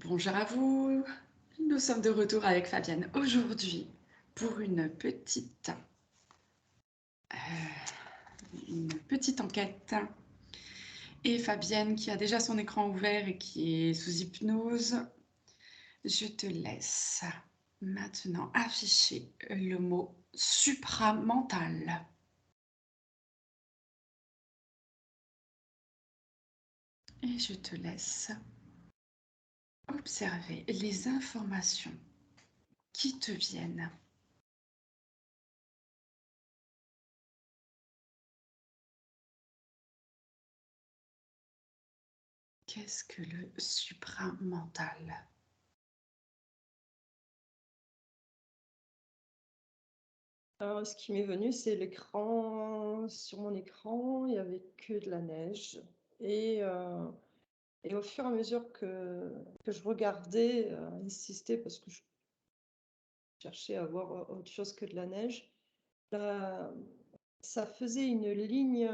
Bonjour à vous, nous sommes de retour avec Fabienne aujourd'hui pour une petite enquête. Et Fabienne, qui a déjà son écran ouvert et qui est sous hypnose, je te laisse maintenant afficher le mot supramental. Et je te laisse observer les informations qui te viennent. Qu'est-ce que le supramental? Alors, ce qui m'est venu, c'est l'écran. Sur mon écran, il n'y avait que de la neige. Et au fur et à mesure que je regardais, insistais parce que je cherchais à voir autre chose que de la neige, là, ça faisait une ligne,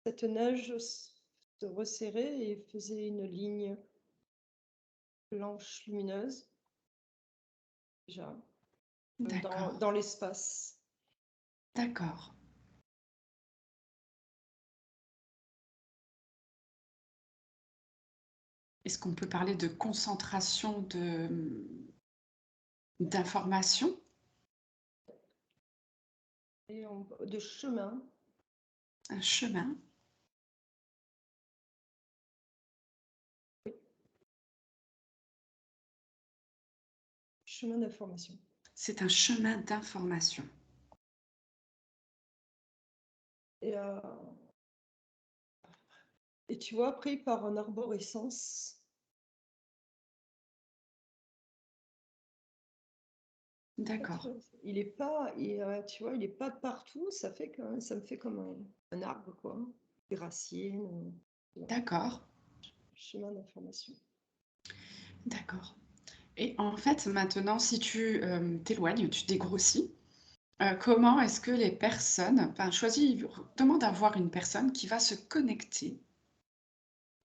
cette neige se resserrait et faisait une ligne blanche lumineuse, déjà, D'accord, dans l'espace. d'accord. Est-ce qu'on peut parler de concentration d'informations? Et de chemin. Un chemin? Chemin d'information. C'est un chemin d'information. Et, et tu vois, pris par un arborescence. D'accord, Il est pas, tu vois, il est pas de partout. Ça fait que ça me fait comme un arbre, quoi. Des racines, d'accord, chemin d'information. d'accord. Et en fait, maintenant, si tu t'éloignes, tu dégrossis, comment est-ce que les personnes, enfin, demande à voir une personne qui va se connecter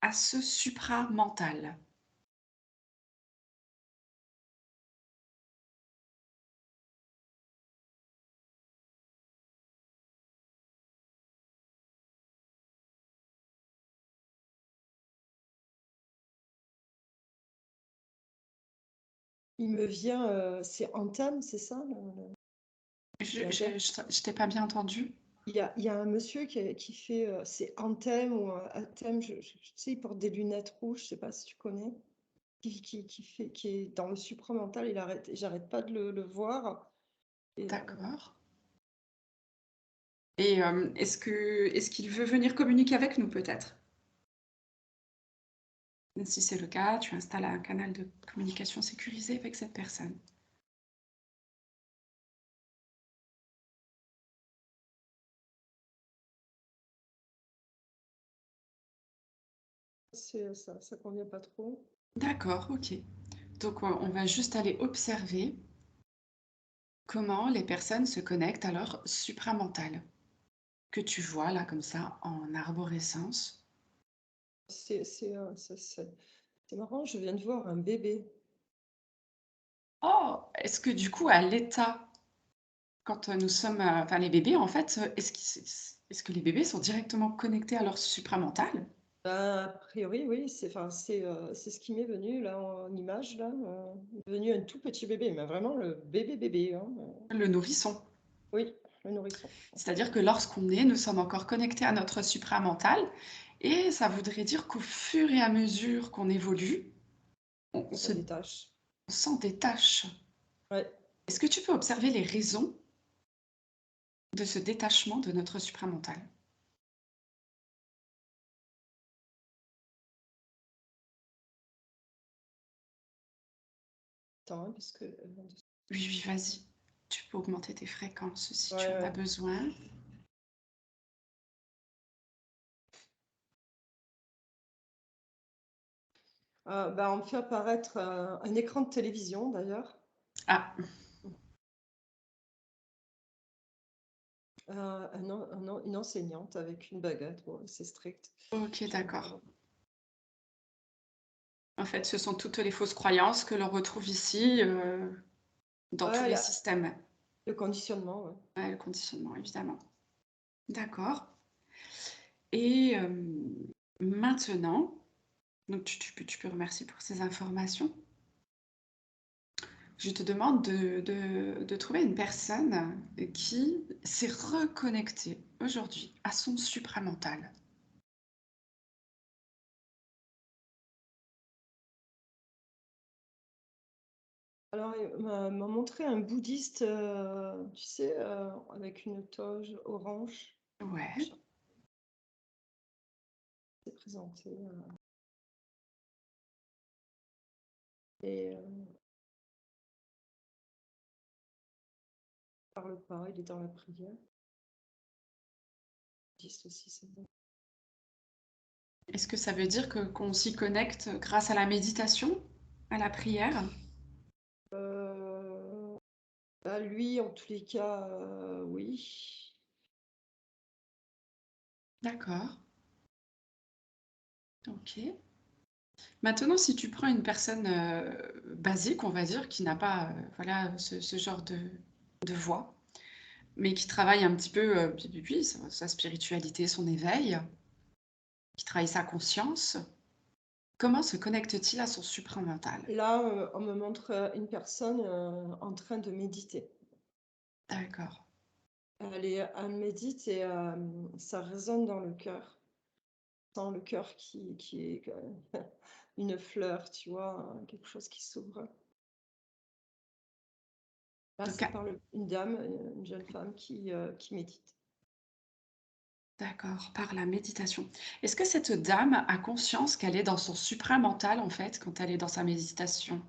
à ce supramental. Il me vient, c'est Anthem, c'est ça Je t'ai pas bien entendu. il y a un monsieur qui fait, c'est Anthem ou Anthem, je sais, il porte des lunettes rouges, je sais pas si tu connais, qui est dans le supramental, j'arrête pas de le voir. Et, D'accord. Et est-ce qu'il veut venir communiquer avec nous peut-être? Si c'est le cas, tu installes un canal de communication sécurisé avec cette personne. ça convient pas trop. D'accord, ok. Donc on va juste aller observer comment les personnes se connectent à leur supramental, que tu vois là comme ça en arborescence. C'est marrant, je viens de voir un bébé. Oh, est-ce que du coup à l'état, quand nous sommes, enfin les bébés en fait, est-ce que les bébés sont directement connectés à leur supramental? A priori, oui, c'est ce qui m'est venu là en image là, venu un tout petit bébé, mais vraiment le bébé bébé, hein, Le nourrisson. oui, le nourrisson. C'est-à-dire que lorsqu'on est, nous sommes encore connectés à notre supramental et ça voudrait dire qu'au fur et à mesure qu'on évolue, on On se s'en détache. on s'en détache. Ouais. Est-ce que tu peux observer les raisons de ce détachement de notre supramental? Attends, hein, parce que Oui, oui, vas-y. Tu peux augmenter tes fréquences si tu ouais, en as ouais. besoin. Bah, on me fait apparaître un écran de télévision d'ailleurs, Ah, une enseignante avec une baguette, bon, c'est strict. ok, Je d'accord. regarde. En fait, ce sont toutes les fausses croyances que l'on retrouve ici, dans tous Ouais, les systèmes. le conditionnement, ouais. Ouais, le conditionnement, évidemment. D'accord. Et maintenant, donc tu peux remercier pour ces informations. Je te demande de trouver une personne qui s'est reconnectée aujourd'hui à son supramental. Alors, il m'a montré un bouddhiste, tu sais, avec une toge orange. Ouais, Je s'est présenté. Et il parle pas, il est dans la prière. Bouddhiste aussi, c'est bon. est-ce que ça veut dire qu'on s'y connecte grâce à la méditation, à la prière? Bah, lui, en tous les cas, oui. D'accord. Ok. Maintenant, si tu prends une personne basique, on va dire, qui n'a pas voilà, ce genre de voix, mais qui travaille un petit peu puis, sa spiritualité, son éveil, qui travaille sa conscience, comment se connecte-t-il à son supramental? Là, on me montre une personne en train de méditer. D'accord. Elle médite et ça résonne dans le cœur. Dans le cœur qui est une fleur, tu vois, quelque chose qui s'ouvre. Là, Donc, c'est par une dame, une jeune femme qui médite. d'accord, par la méditation. Est-ce que cette dame a conscience qu'elle est dans son supramental, en fait, quand elle est dans sa méditation?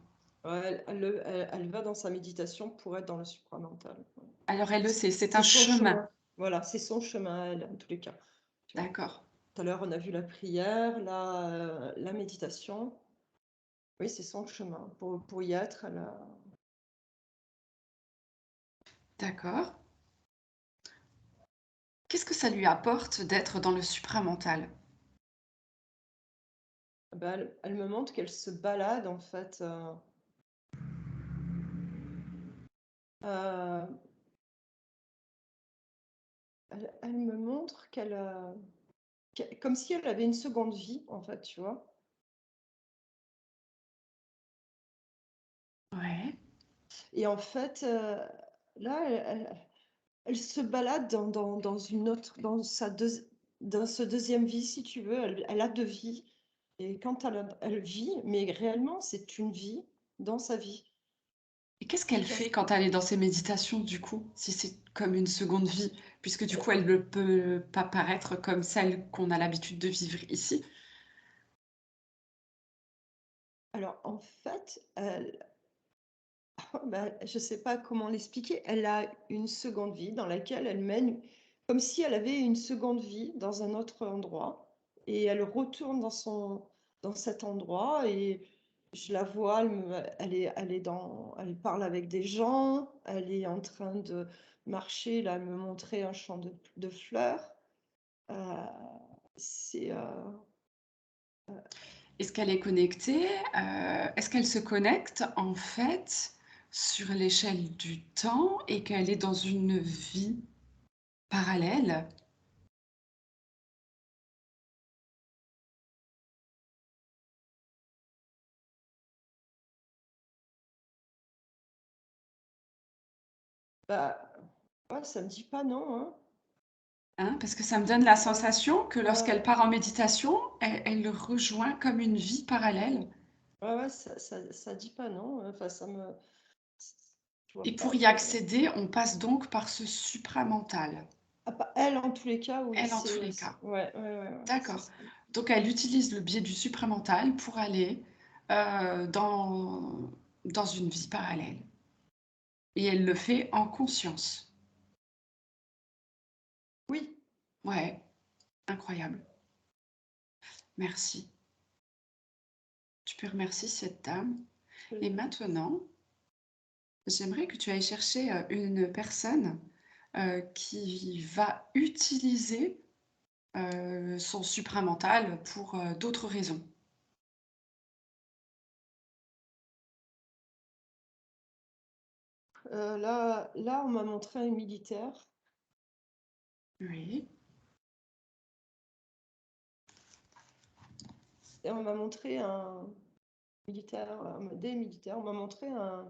Ouais, elle va dans sa méditation pour être dans le supramental. Ouais. Alors, elle le sait, c'est un C'est son chemin. chemin. Voilà, c'est son chemin à elle, en tous les cas. Tu vois. D'accord. Tout à l'heure, on a vu la prière, la méditation. Oui, c'est son chemin. Pour y être, D'accord. Qu'est-ce que ça lui apporte d'être dans le supramental? ben, elle me montre qu'elle se balade, en fait. Euh, elle me montre comme si elle avait une seconde vie, en fait, tu vois. Ouais. Et en fait, là, elle se balade dans une autre, dans ce deuxième vie, si tu veux. Elle a deux vies. Et quand elle vit, mais réellement, c'est une vie dans sa vie. Et qu'est-ce qu'elle fait quand elle est dans ses méditations, du coup, si c'est comme une seconde vie, puisque du coup, elle ne peut pas paraître comme celle qu'on a l'habitude de vivre ici? Alors, en fait, bah, je ne sais pas comment l'expliquer. Elle a une seconde vie dans laquelle elle mène, comme si elle avait une seconde vie dans un autre endroit. Et elle retourne dans cet endroit et je la vois, elle parle avec des gens, elle est en train de marcher, là, elle me montrait un champ de fleurs. Euh, c'est, Est-ce qu'elle est connectée? Est-ce qu'elle se connecte, en fait, sur l'échelle du temps et qu'elle est dans une vie parallèle? bah, ouais, ça me dit pas non, hein. Hein, parce que ça me donne la Ouais, sensation que lorsqu'elle ouais, part en méditation, elle le rejoint comme une vie parallèle. ouais, ça dit pas non. Enfin, je Et vois pour pas y de. accéder, on passe donc par ce supramental. Ah, elle, en tous les cas, oui, Elle, en tous les cas. ouais, ouais, ouais, ouais, c'est D'accord. ça. Donc, elle utilise le biais du supramental pour aller dans une vie parallèle. Et elle le fait en conscience. Oui, Ouais, incroyable. Merci. Tu peux remercier cette dame. Et je- maintenant, j'aimerais que tu ailles chercher une personne qui va utiliser son supramental pour d'autres raisons. Là, on m'a montré un militaire Oui. et on m'a montré un militaire, des militaires. On m'a montré un,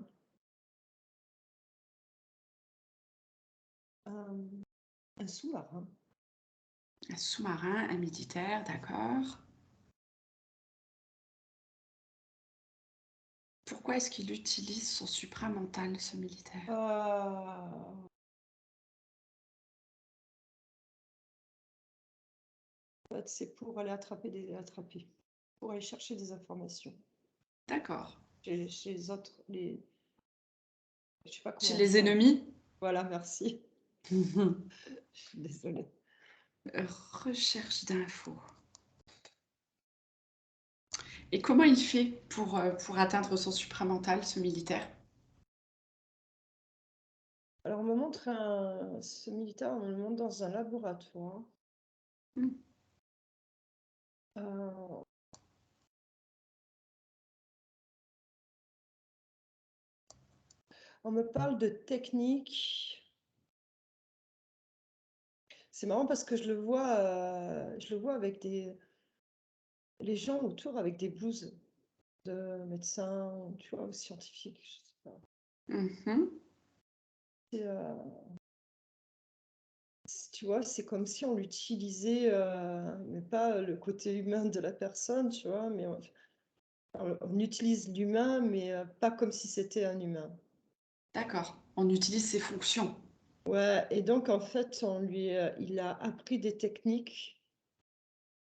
un sous-marin. Un sous-marin, un militaire, d'accord. Pourquoi est-ce qu'il utilise son supramental, ce militaire? En fait, c'est pour aller attraper, pour aller chercher des informations D'accord. chez les autres, je sais pas Chez comment les dire. ennemis? Voilà, merci. Je suis désolée. Recherche d'infos. Et comment il fait pour atteindre son supramental, ce militaire? Alors, on me montre ce militaire, on me le montre dans un laboratoire. Hmm. Euh, on me parle de technique. C'est marrant parce que je le vois avec les gens autour avec des blouses de médecins, tu vois, ou scientifiques, je sais pas. Mhm. Et, tu vois, c'est comme si on l'utilisait, mais pas le côté humain de la personne, tu vois, mais on utilise l'humain, mais pas comme si c'était un humain. D'accord. On utilise ses fonctions. Ouais, et donc en fait, il a appris des techniques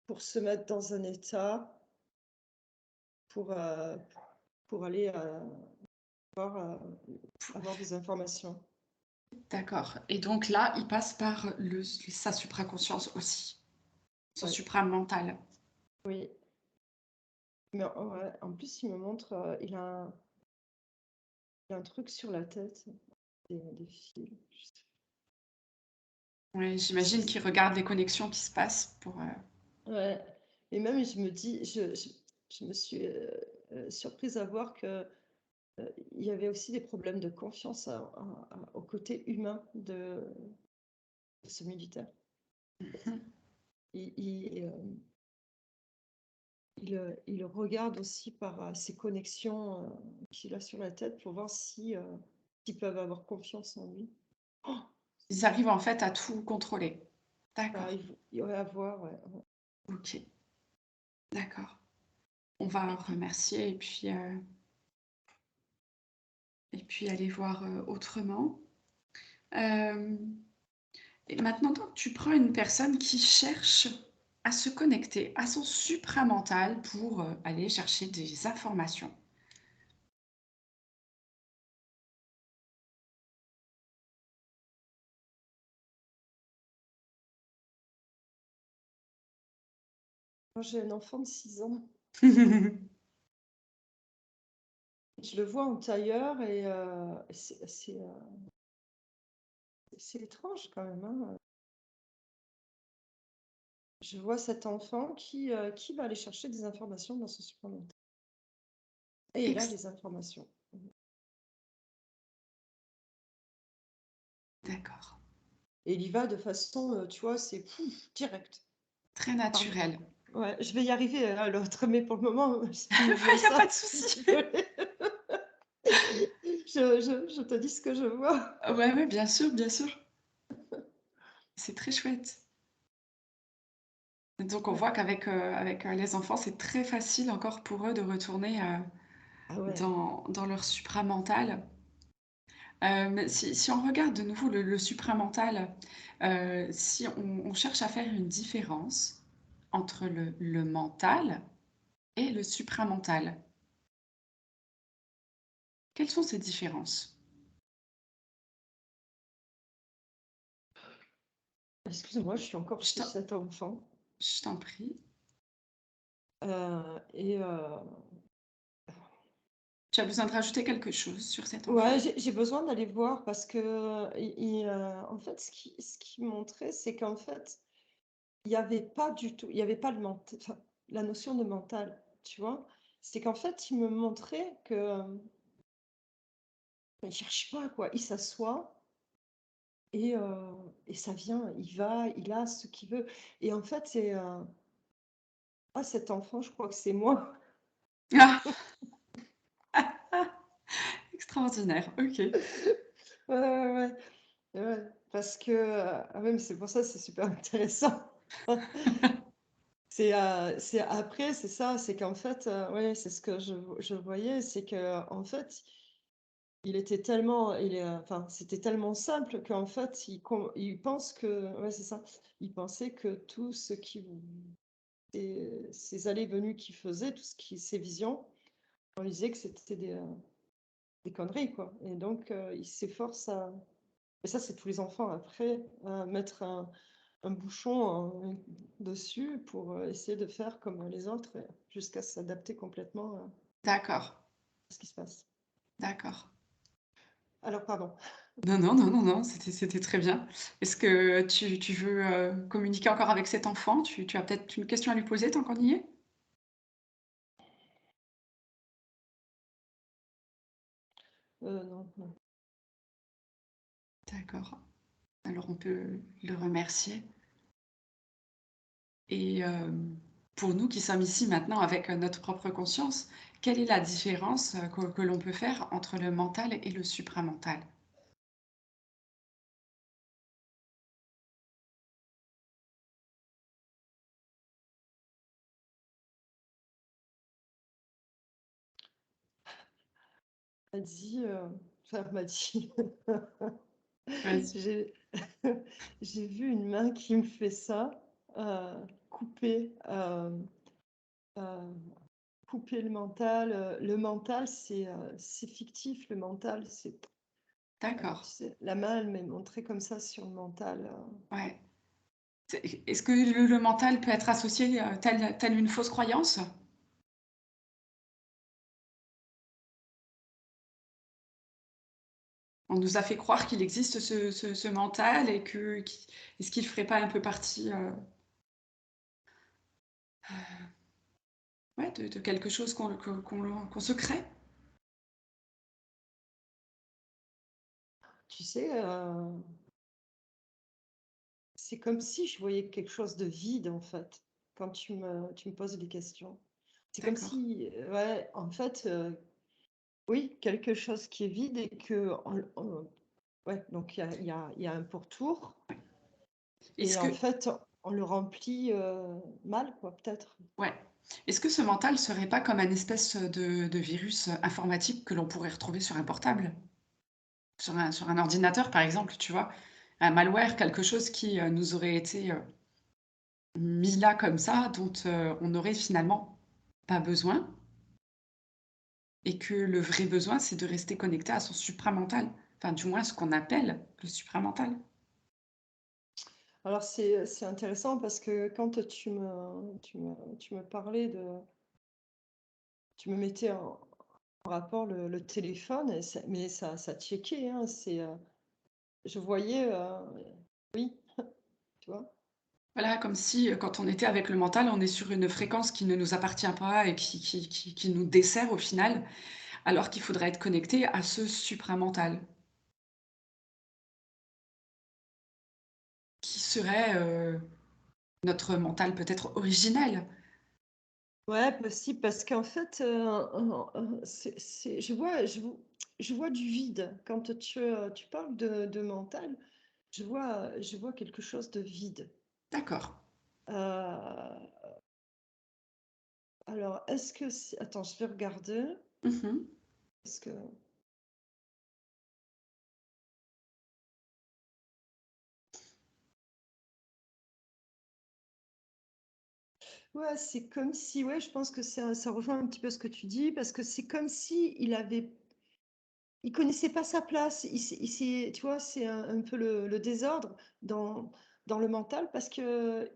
pour se mettre dans un état pour, euh, pour aller avoir des informations. D'accord. Et donc là, il passe par sa supraconscience aussi, son Ouais, supramental. oui. Mais ouais, en plus, il me montre, il a un truc sur la tête, des fils. Ouais, Je sais j'imagine qu'il regarde les connexions qui se passent pour. Ouais. Et même, je me dis, je me suis surprise à voir que il y avait aussi des problèmes de confiance au côté humain de ce militaire. Mhm. Il, il regarde aussi par ses connexions qu'il a sur la tête pour voir si, s'ils peuvent avoir confiance en lui. Oh, Ils arrivent en fait à tout contrôler. bah, D'accord. il va avoir, ouais. Ok. D'accord. On va remercier et puis aller voir autrement. Euh, et maintenant, donc, tu prends une personne qui cherche à se connecter à son supramental pour aller chercher des informations. Moi, j'ai un enfant de 6 ans. Je le vois en tailleur et c'est étrange quand même, hein. Je vois cet enfant qui va aller chercher des informations dans son supramental. Et il a Ex- les informations. D'accord. Et il y va de façon, tu vois, c'est pouf, direct. Très Pardon. naturel. Ouais, je vais y arriver à l'autre, mais pour le moment, si tu me vois Il n'y a pas de ça, souci. désolée. Je te dis ce que je vois. Ouais, ouais, bien sûr, bien sûr. C'est très chouette. Donc on Ouais. voit avec les enfants, c'est très facile encore pour eux de retourner Ah ouais. dans leur supramental. Mais si on regarde de nouveau le supramental, si on cherche à faire une différence entre le mental et le supramental, quelles sont ces différences? Excuse-moi, je suis encore Je chez t'en cet enfant. je t'en prie. Et Tu as besoin de rajouter quelque chose sur cet ouais, enfant? j'ai besoin d'aller voir parce que, en fait, ce qui montrait, c'est qu'en fait, il n'y avait pas du tout, il n'y avait pas enfin, la notion de mental, tu vois. C'est qu'en fait, il me montrait que il cherche pas quoi, il s'assoit et ça vient, il va, il a ce qu'il veut et en fait, c'est, ah cet enfant, je crois que c'est moi. Ah! Extraordinaire, OK. Ouais, ouais, ouais, ouais, parce que, ah ouais, mais c'est pour ça, c'est super intéressant. C'est après, c'est ça, c'est qu'en fait, ouais, c'est ce que je voyais, c'est qu'en fait, enfin, c'était tellement simple qu'en fait, il pense que ouais, c'est ça. Il pensait que tout ce qui ces allées et venues qu'il faisait, tout ce qui ces visions, on lui disait que c'était des conneries, quoi et donc il s'efforce à et ça, c'est tous les enfants après, à mettre un bouchon, dessus pour, essayer de faire comme les autres, jusqu'à s'adapter complètement à D'accord, ce qui se passe. d'accord. Alors pardon. Non, non, non, non, non, c'était très bien. Est-ce que tu veux, communiquer encore avec cet enfant? Tu as peut-être une question à lui poser tant qu'on y est? Non, non. D'accord. Alors on peut le remercier et pour nous qui sommes ici maintenant avec, notre propre conscience, quelle est la différence, que l'on peut faire entre le mental et le supramental? Elle dit, enfin, elle m'a dit, Vas-y. j'ai j'ai vu une main qui me fait ça, couper, couper le mental, c'est fictif, le mental, c'est D'accord, tu sais, la main, elle m'est montrée comme ça sur le mental, ouais. Est-ce que le mental peut être associé, telle une fausse croyance? On nous a fait croire qu'il existe ce mental et que est-ce qu'il ferait pas un peu partie, ouais, de quelque chose qu'on se crée? tu sais, c'est comme si je voyais quelque chose de vide, en fait, quand tu me poses des questions. C'est comme D'accord. si, ouais, en fait, oui, quelque chose qui est vide et que ouais, donc il y a un pourtour Est-ce et en que fait, on le remplit, mal, quoi, peut-être. ouais. Est-ce que ce mental serait pas comme un espèce, de virus, informatique que l'on pourrait retrouver sur un portable? Sur un ordinateur, par exemple, tu vois? Un malware, quelque chose qui, nous aurait été, mis là comme ça, dont, on n'aurait finalement pas besoin et que le vrai besoin, c'est de rester connecté à son supramental. Enfin, du moins ce qu'on appelle le supramental. Alors c'est intéressant parce que quand tu me parlais tu me mettais en rapport le téléphone et mais ça checkait, hein, je voyais, oui, tu vois? Voilà, comme si, quand on était avec le mental, on est sur une fréquence qui ne nous appartient pas et qui nous dessert au final, alors qu'il faudrait être connecté à ce supramental, qui serait, notre mental peut-être originel. Ouais, possible, parce qu'en fait, je vois du vide. Quand tu parles de mental, je vois quelque chose de vide. D'accord. Heu, alors est-ce que c'est attends, je vais regarder, Mmh. parce que ouais, c'est comme si ouais, je pense que ça rejoint un petit peu ce que tu dis, parce que c'est comme si il connaissait pas sa place. Tu vois, c'est un peu le désordre dans le mental parce que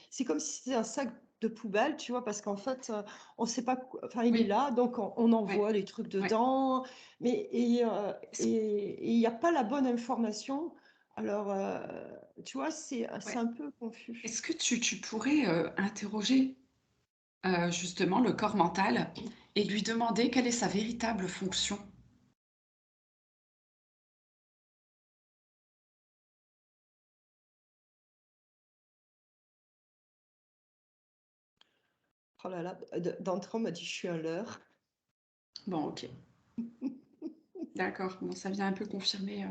c'est comme si c'était un sac de poubelle, tu vois, parce qu'en fait, on sait pas, enfin, il est Oui, là, donc on ouais, envoie les trucs ouais. dedans, mais Est-ce et il n'y a pas la bonne information. Alors, tu vois, c'est ouais. un peu confus. Est-ce que tu pourrais, interroger, justement le corps mental et lui demander quelle est sa véritable fonction? Oh là là, d'entrée, on m'a dit: «Je suis un leurre». Bon, OK. D'accord. Bon, ça vient un peu confirmer,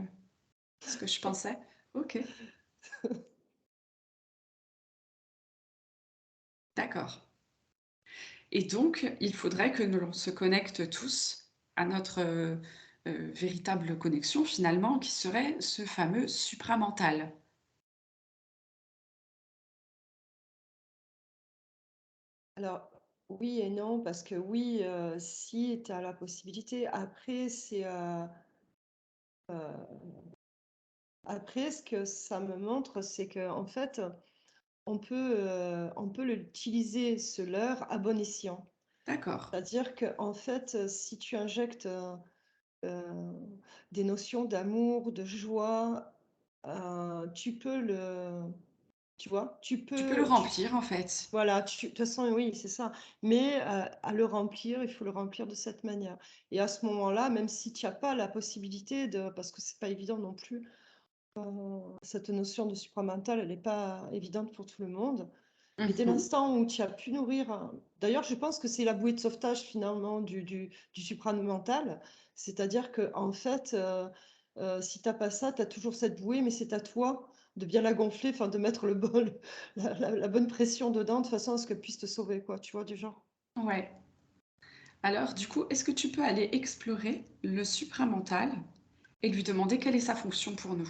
ce que je pensais. OK, d'accord. Et donc, il faudrait que l'on se connecte tous à notre, véritable connexion finalement, qui serait ce fameux supramental. Alors, oui et non, parce que oui, si tu as la possibilité, après heu, après ce que ça me montre, c'est qu'en fait, on peut l'utiliser ce leurre à bon escient. D'accord. C'est-à-dire qu'en fait, si tu injectes, heu, des notions d'amour, de joie, tu peux tu vois? Tu peux le remplir en fait. Voilà, de toute façon, oui, c'est ça. Mais, à le remplir, il faut le remplir de cette manière. Et à ce moment-là, même si tu as pas la possibilité de parce que c'est pas évident non plus, cette notion de supramental, elle est pas évidente pour tout le monde. Mais dès Mmh. l'instant où tu as pu nourrir d'ailleurs, je pense que c'est la bouée de sauvetage finalement du supramental. C'est-à-dire qu'en fait, si tu as pas ça, tu as toujours cette bouée, mais c'est à toi de bien la gonfler, enfin de mettre le bon la bonne pression dedans de façon à ce qu'elle puisse te sauver quoi, tu vois du genre? Ouais. Alors du coup, est-ce que tu peux aller explorer le supramental et lui demander quelle est sa fonction pour nous?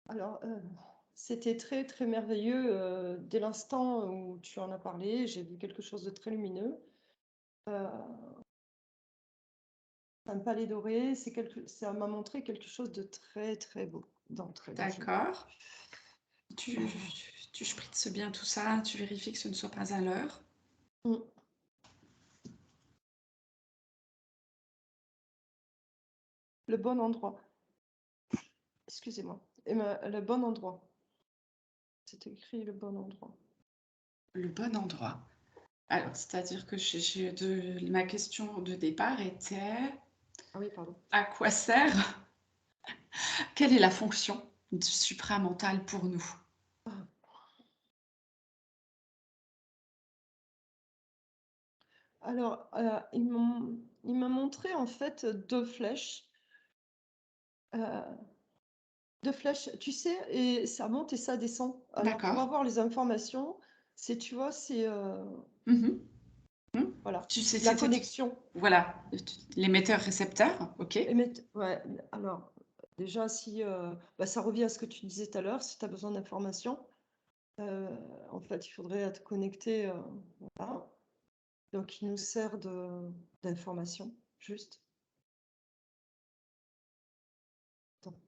Alors, c'était très, très merveilleux, dès l'instant où tu en as parlé, j'ai vu quelque chose de très lumineux. Heu, un palais doré, ça m'a montré quelque chose de très, très beau d'entrée de jeu. D'accord. Tu tu spritzes bien tout ça, tu vérifies que ce ne soit pas un leurre. Mmh. Le bon endroit, excusez-moi le bon endroit. C'est écrit le bon endroit. Le bon endroit. Alors, c'est-à-dire que ma question de départ était: Ah oui, pardon. à quoi sert quelle est la fonction du supramental pour nous? Ah. Alors, il m'a montré en fait 2 flèches, heu 2 flèches, tu sais? Et ça monte et ça descend. Alors pour D'accord. avoir les informations, c'est tu vois? C'est, Mmh. Mmh. voilà, Tu sais, la c'était connexion. voilà, l'émetteur-récepteur, OK. Ouais, alors déjà si, bah, ça revient à ce que tu disais tout à l'heure, si tu as besoin d'informations, heu, en fait, il faudrait te connecter, voilà. Donc il nous sert d'information, juste. Attends.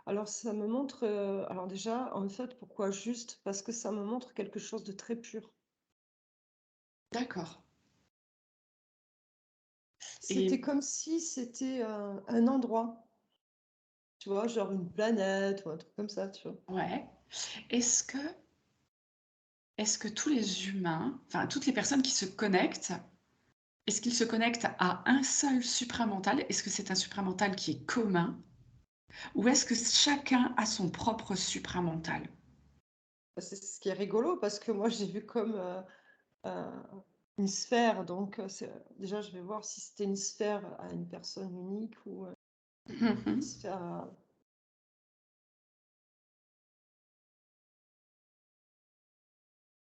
Alors ça me montre, alors déjà, en fait, pourquoi juste? Parce que ça me montre quelque chose de très pur. D'accord. C'était Et comme si c'était un endroit, tu vois, genre une planète ou un truc comme ça, tu vois. ouais. Est-ce que est-ce que tous les humains, enfin toutes les personnes qui se connectent, est-ce qu'ils se connectent à un seul supramental? Est-ce que c'est un supramental qui est commun? Ou est-ce que chacun a son propre supramental? Bah, c'est ce qui est rigolo parce que moi j'ai vu comme euh, une sphère, donc déjà je vais voir si c'était une sphère à une personne unique ou une Mmh. sphère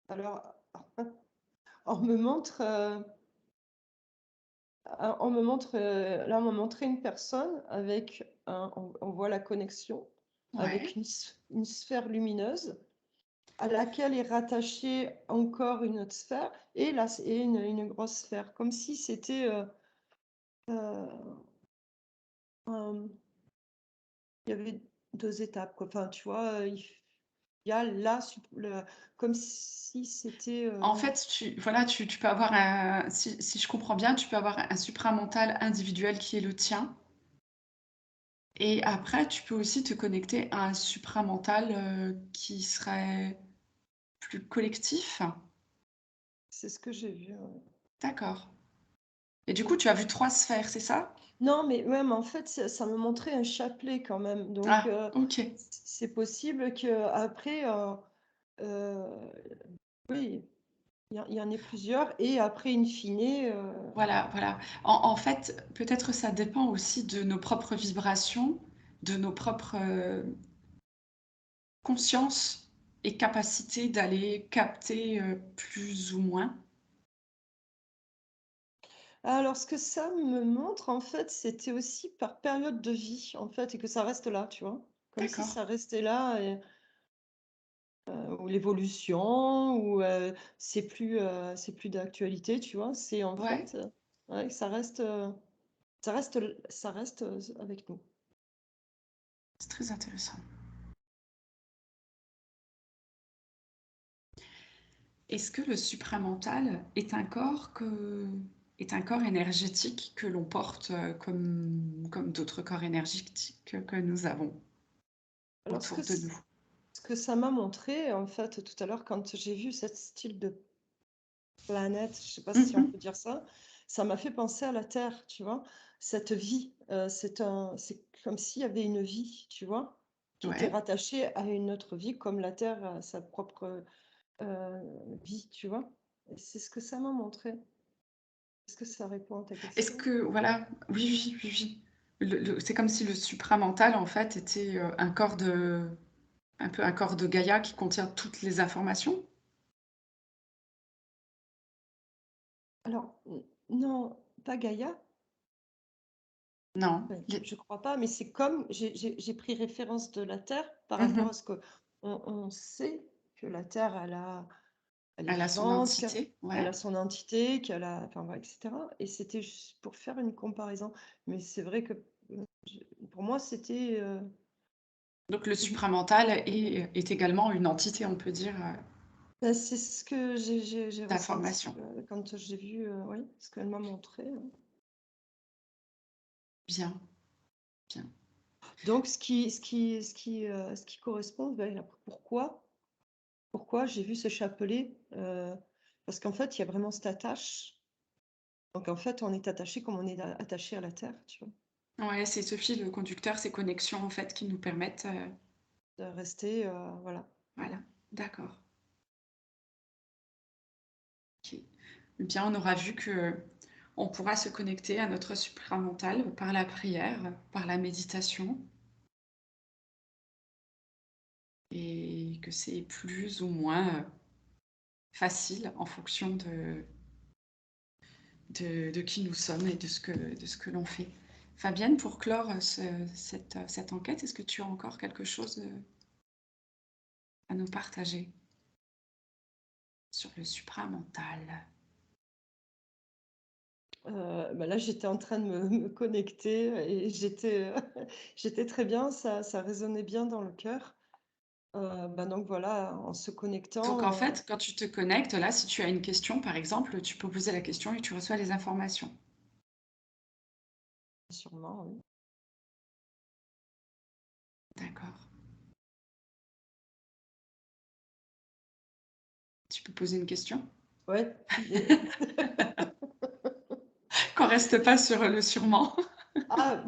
Alors, on me montre, là on m'a montré une personne avec, on voit la connexion avec Ouais, une sphère lumineuse à laquelle est rattachée encore une autre sphère et là et une grosse sphère, comme si c'était, heu, un il y avait 2 étapes quoi. Enfin, tu vois, il y a la sup le comme si c'était, en fait, tu peux avoir un si je comprends bien, tu peux avoir un supramental individuel qui est le tien Et après, tu peux aussi te connecter à un supramental, qui serait plus collectif? C'est ce que j'ai vu, ouais. D'accord. Et du coup, tu as vu 3 sphères, c'est ça? Non, mais en fait, ça me montrait un chapelet quand même, donc Ah, OK. c'est possible qu'après, heu, oui, il y en ait plusieurs et après in fine, Voilà, voilà. En fait, peut-être ça dépend aussi de nos propres vibrations, de nos propres, consciences et capacités d'aller capter, plus ou moins. alors ce que ça me montre, en fait, c'était aussi par période de vie, en fait, et que ça reste là, tu vois? Comme si D'accord. ça restait là et ou l'évolution ou c'est plus d'actualité, tu vois? C'est en Ouais, fait, ouais, ça reste, avec nous. c'est très intéressant. Est-ce que le supramental est un corps énergétique que l'on porte, comme d'autres corps énergétiques que nous avons Alors autour de nous? ce que ça m'a montré, en fait, tout à l'heure, quand j'ai vu ce style de planète, je sais pas si on Mmh. peut dire ça m'a fait penser à la Terre, tu vois? Cette vie, c'est comme s'il y avait une vie, tu vois? Qui était Ouais. rattachée à une autre vie comme la Terre a sa propre, heu, vie, tu vois? Et c'est ce que ça m'a montré. Est-ce que ça répond à ta Est-ce question? que voilà, oui, oui, oui, oui. Le c'est comme si le supramental, en fait, était, un peu un corps de Gaïa qui contient toutes les informations? Alors, non, pas Gaïa, Non, je crois pas, mais c'est comme j'ai pris référence de la Terre par rapport mmh. à ce qu'on sait que la Terre, elle est Elle a son vivante, entité, qu'elle ouais. a son entité, qu'elle a enfin, voilà, et cetera, et c'était juste pour faire une comparaison. Mais c'est vrai que, je pour moi, c'était, Donc le oui, supramental est également une entité, on peut dire, bah, c'est ce que j'ai ressenti, d'information. quand j'ai vu, oui, ce qu'elle m'a montré, ouais. Bien, bien. Donc ce qui correspond, ben, pourquoi j'ai vu ce chapelet, parce qu'en fait, il y a vraiment cette attache. Donc en fait, on est attaché comme on est attaché à la terre, tu vois? Ouais, c'est ce fil conducteur, ces connexions, en fait, qui nous permettent, De rester, voilà. voilà, d'accord, OK. Eh bien, on aura vu que on pourra se connecter à notre supramental par la prière, par la méditation et que c'est plus ou moins, facile en fonction de qui nous sommes et de ce que l'on fait. Fabienne, pour clore, cette enquête, est-ce que tu as encore quelque chose, à nous partager sur le supramental? Bah, là, j'étais en train de me connecter et j'étais très bien, ça résonnait bien dans le cœur. Bah, donc voilà, en se Donc connectant, en fait, quand tu te connectes, là, si tu as une question, par exemple, tu peux poser la question et tu reçois les informations. sûrement, oui. D'accord. Tu peux poser une question? Ouais, mais Qu'on reste pas sur le sûrement. ah,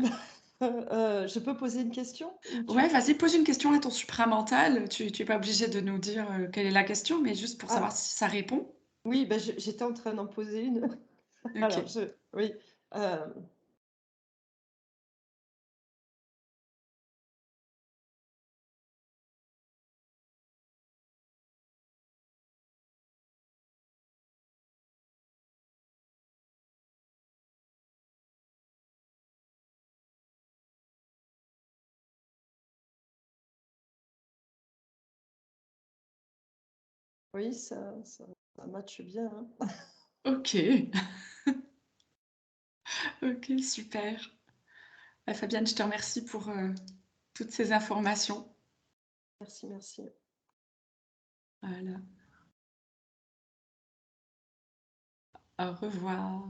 je peux poser une question? Ou Ouais, tu vas-y, pose une question à ton supramental. Tu es pas obligé de nous dire, quelle est la question, mais juste pour savoir ah, si ça répond. oui, bah, j'étais en train d'en poser une. Alors OK. oui, hem, oui, ça matche bien, hein. OK. OK, super. Bah, Fabienne, je te remercie pour, toutes ces informations. Merci, merci. Voilà. Au revoir.